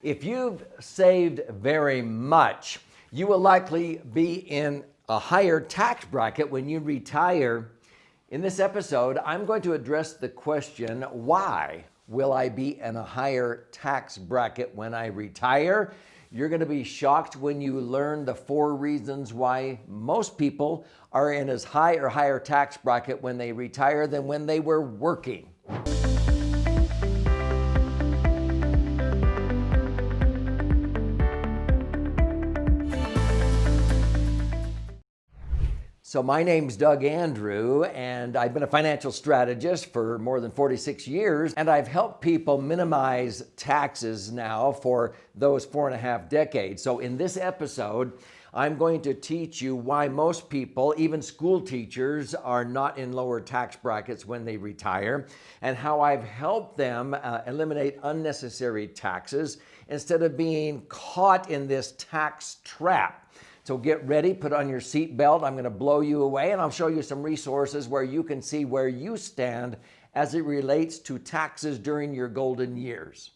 If you've saved very much, you will likely be in a higher tax bracket when you retire. In this episode, I'm going to address the question, why will I be in a higher tax bracket when I retire? You're going to be shocked when you learn the 4 reasons why most people are in as high or higher tax bracket when they retire than when they were working. So my name's Doug Andrew, and I've been a financial strategist for more than 46 years, and I've helped people minimize taxes now for those 4.5 decades. So in this episode, I'm going to teach you why most people, even school teachers, are not in lower tax brackets when they retire, and how I've helped them eliminate unnecessary taxes instead of being caught in this tax trap. So get ready, put on your seatbelt. I'm going to blow you away, and I'll show you some resources where you can see where you stand as it relates to taxes during your golden years.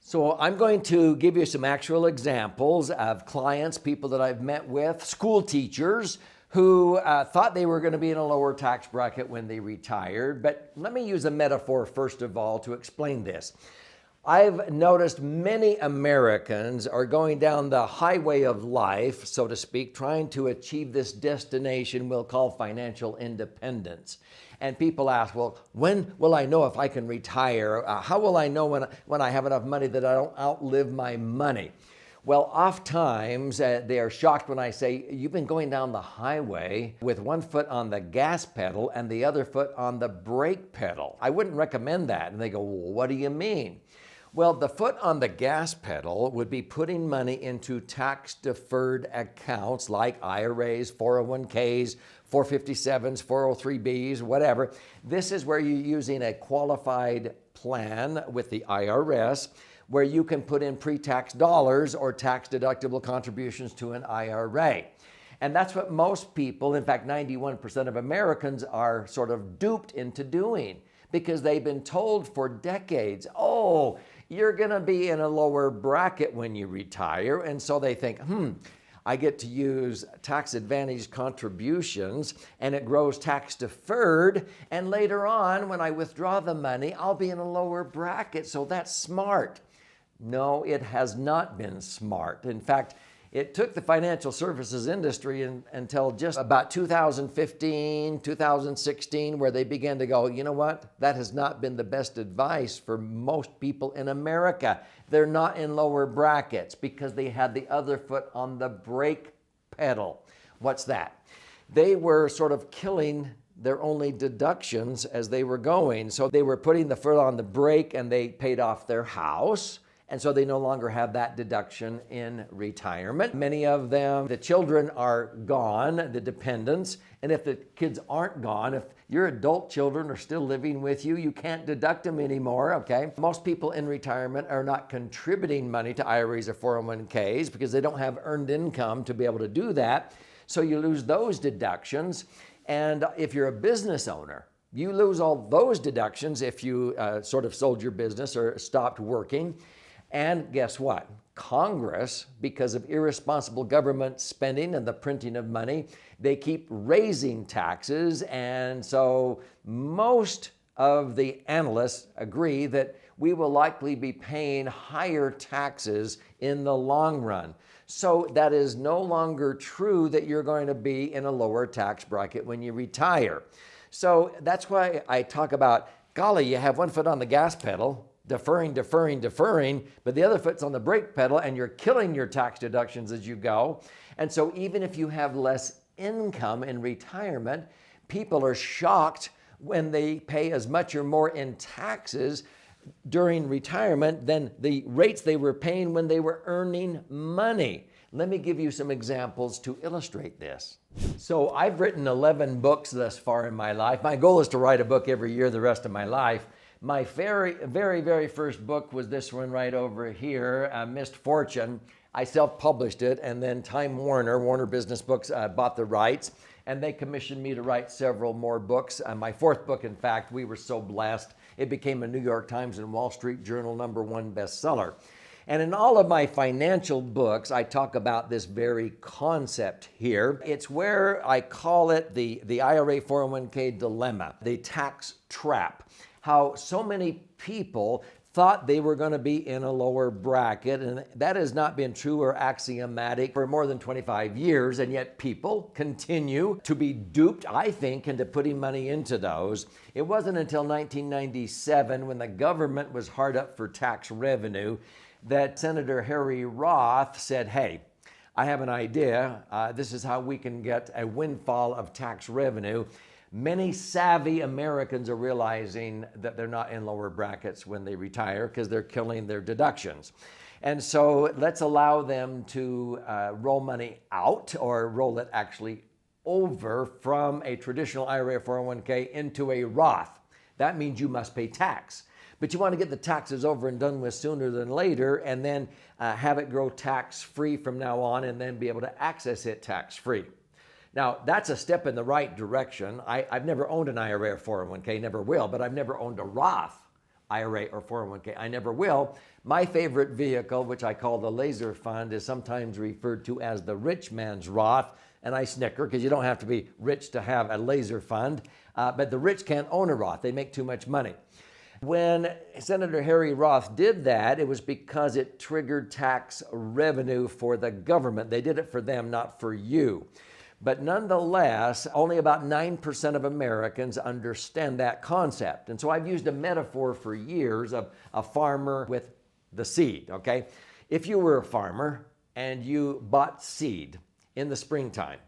So I'm going to give you some actual examples of clients, people that I've met with, school teachers who thought they were going to be in a lower tax bracket when they retired. But let me use a metaphor first of all to explain this. I've noticed many Americans are going down the highway of life, so to speak, trying to achieve this destination we'll call financial independence. And people ask, well, when will I know if I can retire? How will I know when I have enough money that I don't outlive my money? Well, oftentimes they are shocked when I say, you've been going down the highway with one foot on the gas pedal and the other foot on the brake pedal. I wouldn't recommend that. And they go, well, what do you mean? Well, the foot on the gas pedal would be putting money into tax-deferred accounts like IRAs, 401ks, 457s, 403bs, whatever. This is where you're using a qualified plan with the IRS where you can put in pre-tax dollars or tax-deductible contributions to an IRA. And that's what most people, in fact, 91% of Americans are sort of duped into doing because they've been told for decades, oh, you're going to be in a lower bracket when you retire. And so they think, I get to use tax advantage contributions and it grows tax deferred. And later on, when I withdraw the money, I'll be in a lower bracket. So that's smart. No, it has not been smart. In fact, it took the financial services industry until just about 2015, 2016, where they began to go, you know what? That has not been the best advice for most people in America. They're not in lower brackets because they had the other foot on the brake pedal. What's that? They were sort of killing their only deductions as they were going. So they were putting the foot on the brake and they paid off their house. And so they no longer have that deduction in retirement. Many of them, the children are gone, the dependents. And if the kids aren't gone, if your adult children are still living with you, you can't deduct them anymore, okay? Most people in retirement are not contributing money to IRAs or 401ks because they don't have earned income to be able to do that. So you lose those deductions. And if you're a business owner, you lose all those deductions if you sort of sold your business or stopped working. And guess what? Congress, because of irresponsible government spending and the printing of money, they keep raising taxes. And so most of the analysts agree that we will likely be paying higher taxes in the long run. So that is no longer true that you're going to be in a lower tax bracket when you retire. So that's why I talk about, golly, you have one foot on the gas pedal, deferring, but the other foot's on the brake pedal and you're killing your tax deductions as you go. And so even if you have less income in retirement, people are shocked when they pay as much or more in taxes during retirement than the rates they were paying when they were earning money. Let me give you some examples to illustrate this. So I've written 11 books thus far in my life. My goal is to write a book every year the rest of my life. My very first book was this one right over here, Missed Fortune. I self-published it, and then Time Warner Business Books, bought the rights, and they commissioned me to write several more books. My 4th book, in fact, we were so blessed, it became a New York Times and Wall Street Journal #1 bestseller. And in all of my financial books, I talk about this very concept here. It's where I call it the IRA 401k dilemma, the tax trap. How so many people thought they were going to be in a lower bracket, and that has not been true or axiomatic for more than 25 years, and yet people continue to be duped, I think, into putting money into those. It wasn't until 1997, when the government was hard up for tax revenue, that Senator Harry Roth said, hey, I have an idea. This is how we can get a windfall of tax revenue. Many savvy Americans are realizing that they're not in lower brackets when they retire because they're killing their deductions. And so let's allow them to roll money out, or roll it actually over from a traditional IRA 401k into a Roth. That means you must pay tax. But you want to get the taxes over and done with sooner than later, and then have it grow tax-free from now on, and then be able to access it tax-free. Now, that's a step in the right direction. I've never owned an IRA or 401k, never will, but I've never owned a Roth IRA or 401k. I never will. My favorite vehicle, which I call the laser fund, is sometimes referred to as the rich man's Roth. And I snicker because you don't have to be rich to have a laser fund, but the rich can't own a Roth. They make too much money. When Senator Harry Roth did that, it was because it triggered tax revenue for the government. They did it for them, not for you. But nonetheless, only about 9% of Americans understand that concept. And so I've used a metaphor for years of a farmer with the seed, okay? If you were a farmer and you bought seed in the springtime,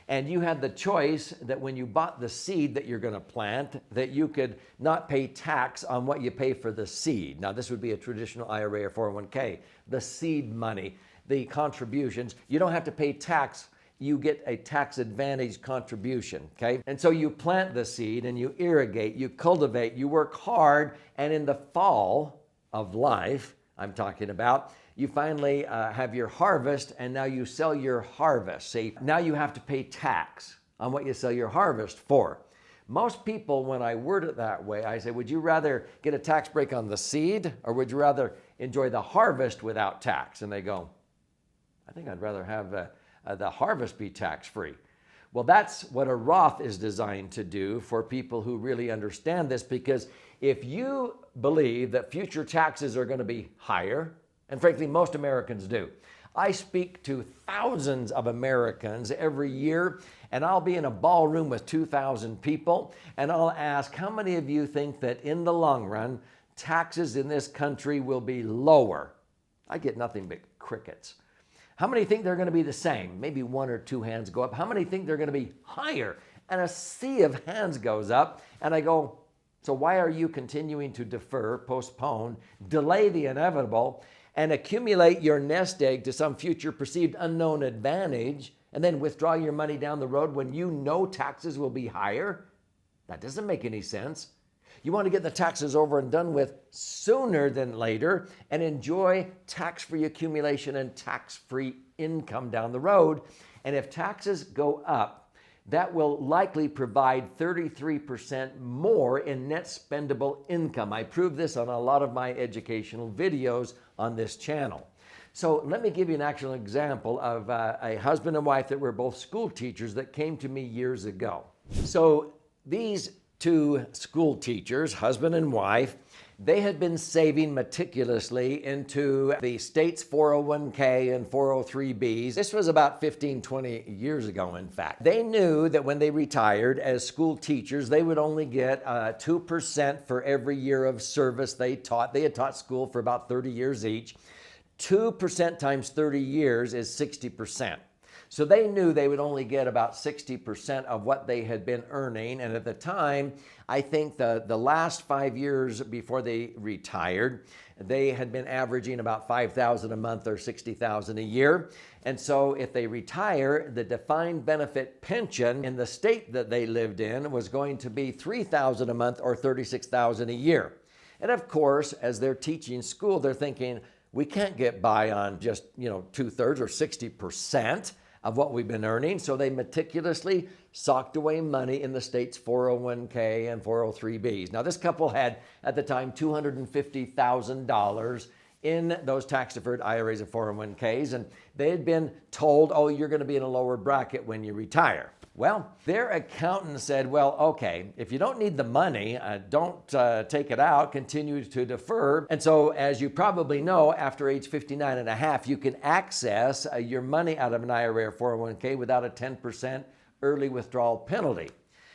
and you had the choice that when you bought the seed that you're going to plant, that you could not pay tax on what you pay for the seed. Now, this would be a traditional IRA or 401k. The seed money, the contributions, you don't have to pay tax. You get a tax advantage contribution, okay? And so you plant the seed and you irrigate, you cultivate, you work hard, and in the fall of life, I'm talking about, you finally have your harvest, and now you sell your harvest. See, now you have to pay tax on what you sell your harvest for. Most people, when I word it that way, I say, would you rather get a tax break on the seed, or would you rather enjoy the harvest without tax? And they go, I think I'd rather have the harvest be tax-free. Well, that's what a Roth is designed to do for people who really understand this, because if you believe that future taxes are going to be higher, and frankly, most Americans do. I speak to thousands of Americans every year, and I'll be in a ballroom with 2,000 people, and I'll ask, how many of you think that in the long run, taxes in this country will be lower? I get nothing but crickets. How many think they're going to be the same? Maybe one or two hands go up. How many think they're going to be higher? And a sea of hands goes up, and I go, so why are you continuing to defer, postpone, delay the inevitable, and accumulate your nest egg to some future perceived unknown advantage, and then withdraw your money down the road when you know taxes will be higher? That doesn't make any sense. You want to get the taxes over and done with sooner than later and enjoy tax-free accumulation and tax-free income down the road. And if taxes go up, that will likely provide 33% more in net spendable income. I prove this on a lot of my educational videos on this channel. So let me give you an actual example of a husband and wife that were both school teachers that came to me years ago. So these two school teachers, husband and wife, they had been saving meticulously into the state's 401k and 403bs. This was about 15, 20 years ago, in fact. They knew that when they retired as school teachers, they would only get 2% for every year of service they taught. They had taught school for about 30 years each. 2% times 30 years is 60%. So they knew they would only get about 60% of what they had been earning. And at the time, I think the last 5 years before they retired, they had been averaging about $5,000 a month or $60,000 a year. And so if they retire, the defined benefit pension in the state that they lived in was going to be $3,000 a month or $36,000 a year. And of course, as they're teaching school, they're thinking, we can't get by on just, 2/3 or 60% of what we've been earning. So they meticulously socked away money in the state's 401k and 403bs. Now, this couple had, at the time, $250,000 in those tax-deferred IRAs and 401ks, and they had been told, oh, you're going to be in a lower bracket when you retire. Well, their accountant said, well, okay, if you don't need the money, don't take it out, continue to defer. And so, as you probably know, after age 59 and a half, you can access your money out of an IRA or 401k without a 10% early withdrawal penalty.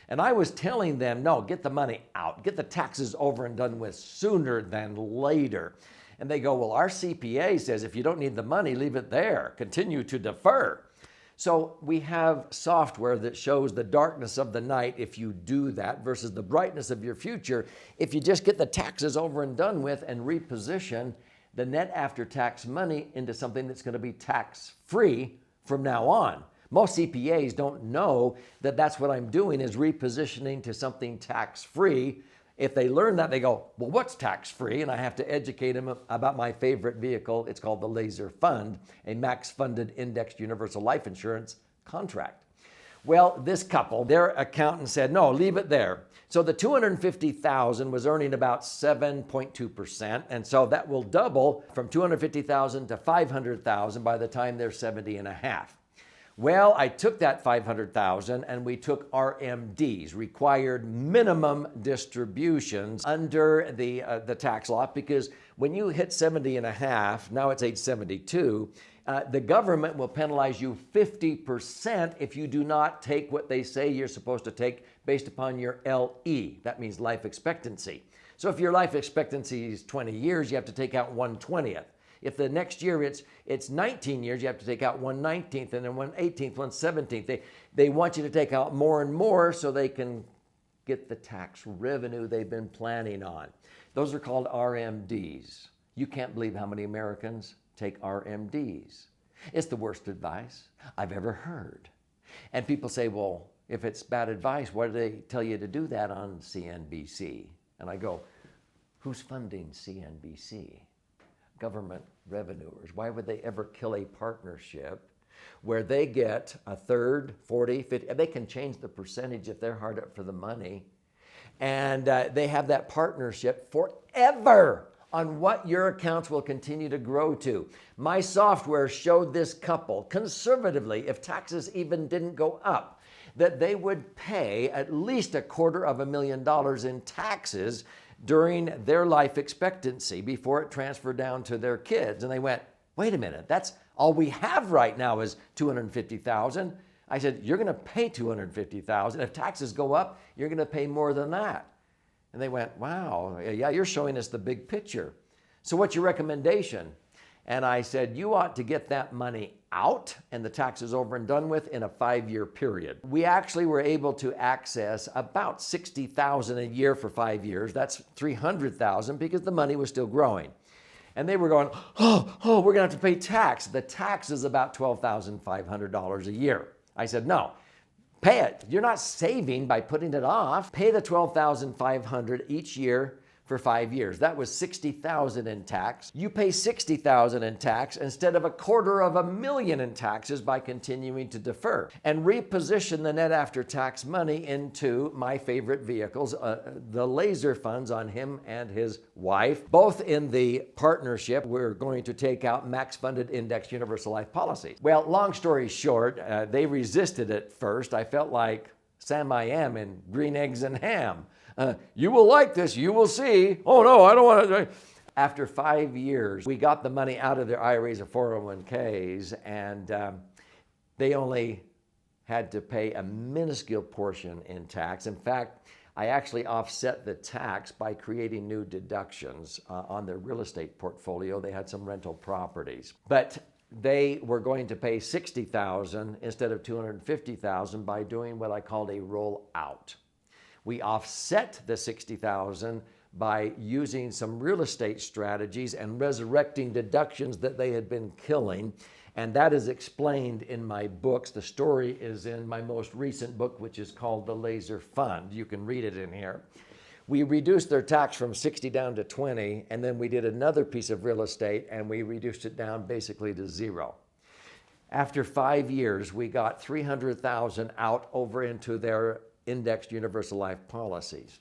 And I was telling them, no, get the money out, get the taxes over and done with sooner than later. And they go, well, our CPA says if you don't need the money, leave it there, continue to defer. So we have software that shows the darkness of the night if you do that versus the brightness of your future if you just get the taxes over and done with and reposition the net after-tax money into something that's going to be tax-free from now on. Most CPAs don't know that that's what I'm doing is repositioning to something tax-free. If they learn that, they go, well, what's tax-free? And I have to educate them about my favorite vehicle. It's called the Laser Fund, a max-funded indexed universal life insurance contract. Well, this couple, their accountant said, no, leave it there. So the $250,000 was earning about 7.2%. And so that will double from $250,000 to $500,000 by the time they're 70 and a half. Well, I took that $500,000 and we took RMDs, required minimum distributions, under the tax law, because when you hit 70 and a half, now it's age 72, the government will penalize you 50% if you do not take what they say you're supposed to take based upon your LE. That means life expectancy. So if your life expectancy is 20 years, you have to take out 1/20th. If the next year it's 19 years, you have to take out 1/19th and then 1/18th, 1/17th. They want you to take out more and more so they can get the tax revenue they've been planning on. Those are called RMDs. You can't believe how many Americans take RMDs. It's the worst advice I've ever heard. And people say, well, if it's bad advice, why do they tell you to do that on CNBC? And I go, who's funding CNBC? Government revenuers. Why would they ever kill a partnership where they get a third, 40, 50, they can change the percentage if they're hard up for the money, and they have that partnership forever on what your accounts will continue to grow to. My software showed this couple conservatively, if taxes even didn't go up, that they would pay at least $250,000 in taxes during their life expectancy before it transferred down to their kids. And they went, wait a minute, that's all we have right now is $250,000. I said, you're going to pay $250,000. If taxes go up, you're going to pay more than that. And they went, wow, yeah, you're showing us the big picture. So what's your recommendation? And I said, you ought to get that money out and the taxes over and done with in a 5-year period. We actually were able to access about $60,000 a year for 5 years. That's $300,000 because the money was still growing. And they were going, we're going to have to pay tax. The tax is about $12,500 a year. I said, no, pay it. You're not saving by putting it off. Pay the $12,500 each year for 5 years. That was $60,000 in tax. You pay $60,000 in tax instead of $250,000 in taxes by continuing to defer, and reposition the net after-tax money into my favorite vehicles, the Laser Funds on him and his wife. Both in the partnership, we're going to take out max-funded indexed universal life policies. Well, long story short, they resisted at first. I felt like Sam I Am in Green Eggs and Ham. You will like this, you will see. Oh no, I don't want to. After 5 years, we got the money out of their IRAs or 401ks, and they only had to pay a minuscule portion in tax. In fact, I actually offset the tax by creating new deductions on their real estate portfolio. They had some rental properties, but they were going to pay $60,000 instead of $250,000 by doing what I called a roll out. We offset the $60,000 by using some real estate strategies and resurrecting deductions that they had been killing. And that is explained in my books. The story is in my most recent book, which is called The Laser Fund. You can read it in here. We reduced their tax from 60 down to 20, and then we did another piece of real estate and we reduced it down basically to 0. After 5 years, we got $300,000 out over into their indexed universal life policies.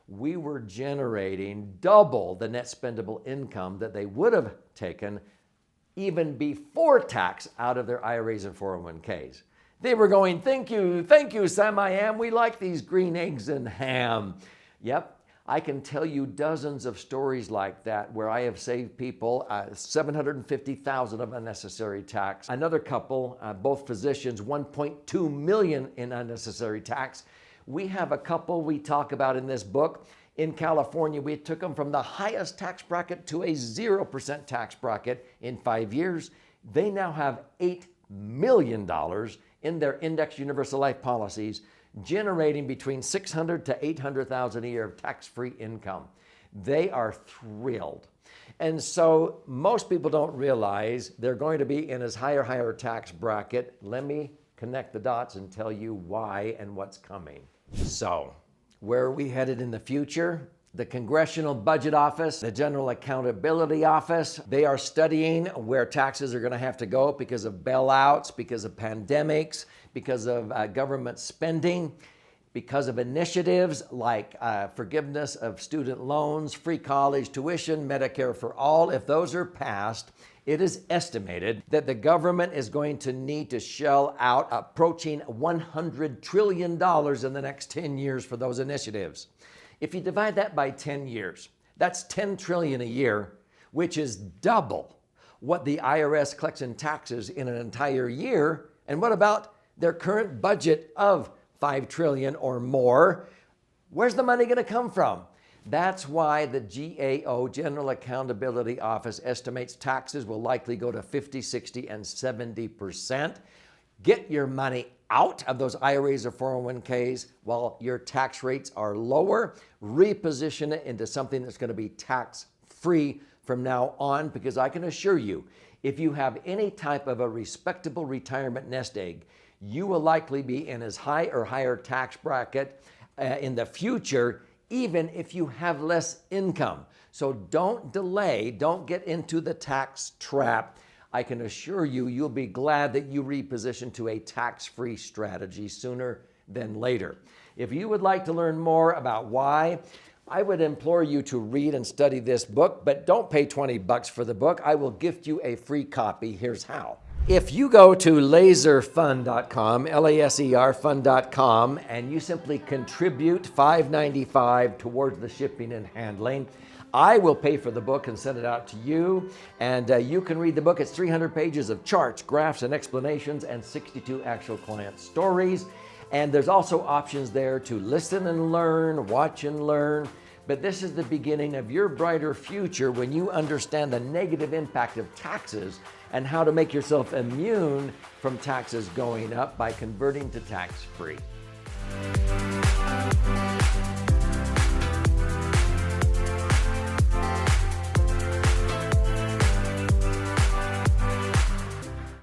we were generating double the net spendable income that they would have taken even before tax out of their IRAs and 401ks. They were going, thank you, Sam I Am. We like these green eggs and ham. Yep, I can tell you dozens of stories like that where I have saved people $750,000 of unnecessary tax. Another couple, both physicians, $1.2 million in unnecessary tax. We have a couple we talk about in this book. In California, we took them from the highest tax bracket to a 0% tax bracket in 5 years. They now have $8 million in their Index Universal Life policies, generating between $600,000 to $800,000 a year of tax-free income. They are thrilled. And so most people don't realize they're going to be in a higher tax bracket. Let me connect the dots and tell you why and what's coming. So, where are we headed in the future? The Congressional Budget Office, the General Accountability Office, they are studying where taxes are going to have to go because of bailouts, because of pandemics, because of government spending, because of initiatives like forgiveness of student loans, free college tuition, Medicare for all. If those are passed, it is estimated that the government is going to need to shell out approaching $100 trillion in the next 10 years for those initiatives. If you divide that by 10 years, that's $10 trillion a year, which is double what the IRS collects in taxes in an entire year. And what about their current budget of $5 trillion or more? Where's the money going to come from? That's why the GAO, General Accountability Office, estimates taxes will likely go to 50, 60, and 70%. Get your money out of those IRAs or 401ks while your tax rates are lower. Reposition it into something that's going to be tax-free from now on, because I can assure you, if you have any type of a respectable retirement nest egg, you will likely be in as high or higher tax bracket in the future, even if you have less income. So don't delay, don't get into the tax trap. I can assure you, you'll be glad that you reposition to a tax-free strategy sooner than later. If you would like to learn more about why, I would implore you to read and study this book, but don't pay $20 for the book. I will gift you a free copy. Here's how. If you go to laserfund.com, L-A-S-E-R fund.com, and you simply contribute $5.95 towards the shipping and handling, I will pay for the book and send it out to you, and you can read the book. It's 300 pages of charts, graphs, and explanations, and 62 actual client stories. And there's also options there to listen and learn, watch and learn. But this is the beginning of your brighter future when you understand the negative impact of taxes and how to make yourself immune from taxes going up by converting to tax-free.